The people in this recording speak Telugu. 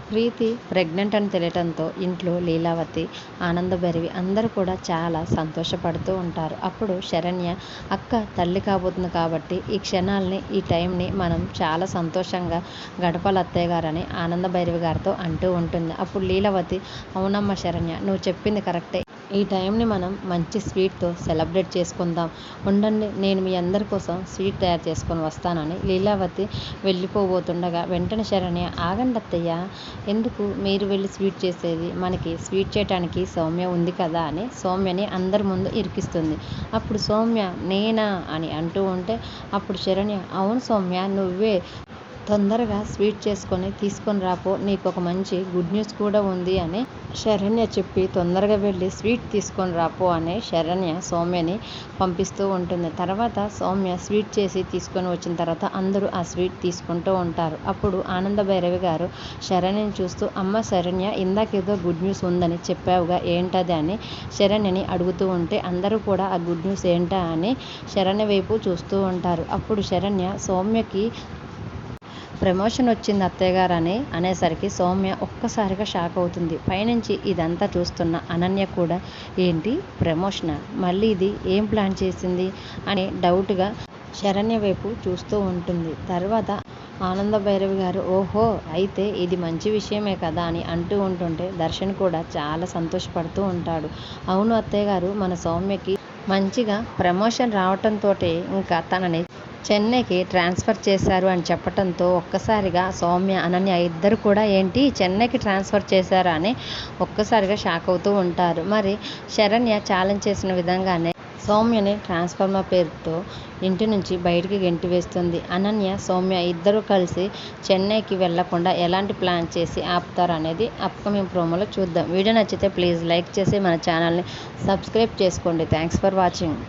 ప్రీతి ప్రెగ్నెంట్ అని తెలియటంతో ఇంట్లో లీలావతి, ఆనందభైరవి అందరూ కూడా చాలా సంతోషపడుతూ ఉంటారు. అప్పుడు శరణ్య అక్క తల్లి కాబోతుంది కాబట్టి ఈ క్షణాల్ని, ఈ టైంని మనం చాలా సంతోషంగా గడపాలి అత్తయ్య గారని ఆనందభైరవి గారితో అంటూ ఉంటుంది. అప్పుడు లీలావతి, అవునమ్మా శరణ్య, నువ్వు చెప్పింది కరెక్టే. ఈ టైంని మనం మంచి స్వీట్తో సెలబ్రేట్ చేసుకుందాం. ఉండండి, నేను మీ అందరి కోసం స్వీట్ తయారు చేసుకొని వస్తానని లీలావతి వెళ్ళిపోబోతుండగా వెంటనే శరణ్య, ఆగండి అత్తయ్య, ఎందుకు మీరు వెళ్ళి స్వీట్ చేసేది, మనకి స్వీట్ చేయటానికి సౌమ్య ఉంది కదా అని సౌమ్యని అందరి ముందు ఇరికిస్తుంది. అప్పుడు సౌమ్య, నేనా అని అంటూ ఉంటే అప్పుడు శరణ్య, అవును సౌమ్య, నువ్వే, తొందరగా స్వీట్ చేసుకొని తీసుకొని రాపో, నీకు ఒక మంచి గుడ్ న్యూస్ కూడా ఉంది అని శరణ్య చెప్పి తొందరగా వెళ్ళి స్వీట్ తీసుకొని రాపో అని శరణ్య సౌమ్యని పంపిస్తూ ఉంటుంది. తర్వాత సౌమ్య స్వీట్ చేసి తీసుకొని వచ్చిన తర్వాత అందరూ ఆ స్వీట్ తీసుకుంటూ ఉంటారు. అప్పుడు ఆనందభైరవి గారు శరణ్యని చూస్తూ, అమ్మ శరణ్య, ఇందాకేదో గుడ్ న్యూస్ ఉందని చెప్పావుగా, ఏంటది అని శరణ్యని అడుగుతూ ఉంటే అందరూ కూడా ఆ గుడ్ న్యూస్ ఏంటా అని శరణ్య వైపు చూస్తూ ఉంటారు. అప్పుడు శరణ్య, సౌమ్యకి ప్రమోషన్ వచ్చింది అత్తయ్య గారు అని అనేసరికి సౌమ్య ఒక్కసారిగా షాక్ అవుతుంది. పైనుంచి ఇదంతా చూస్తున్న అనన్య కూడా, ఏంటి ప్రమోషనా, మళ్ళీ ఇది ఏం ప్లాన్ చేసింది అని డౌట్గా శరణ్య వైపు చూస్తూ ఉంటుంది. తర్వాత ఆనందభైరవి గారు, ఓహో, అయితే ఇది మంచి విషయమే కదా అని అంటూ ఉంటుంటే దర్శన్ కూడా చాలా సంతోషపడుతూ ఉంటాడు. అవును అత్తయ్య గారు, మన సౌమ్యకి మంచిగా ప్రమోషన్ రావటంతో ఇంకా తనని చెన్నైకి ట్రాన్స్ఫర్ చేశారు అని చెప్పటంతో ఒక్కసారిగా సౌమ్య, అనన్య ఇద్దరు కూడా ఏంటి చెన్నైకి ట్రాన్స్ఫర్ చేశారా అని ఒక్కసారిగా షాక్ అవుతూ ఉంటారు. మరి శరణ్య ఛాలెంజ్ చేసిన విధంగానే సౌమ్యని ట్రాన్స్ఫార్మర్ పేరుతో ఇంటి నుంచి బయటికి గెంటి వేస్తుంది. అనన్య, సౌమ్య ఇద్దరూ కలిసి చెన్నైకి వెళ్లకుండా ఎలాంటి ప్లాన్ చేసి ఆపుతారు అనేది అప్కమింగ్ ప్రోమోలో చూద్దాం. వీడియో నచ్చితే ప్లీజ్ లైక్ చేసి మన ఛానల్ని సబ్స్క్రైబ్ చేసుకోండి. Thanks for watching.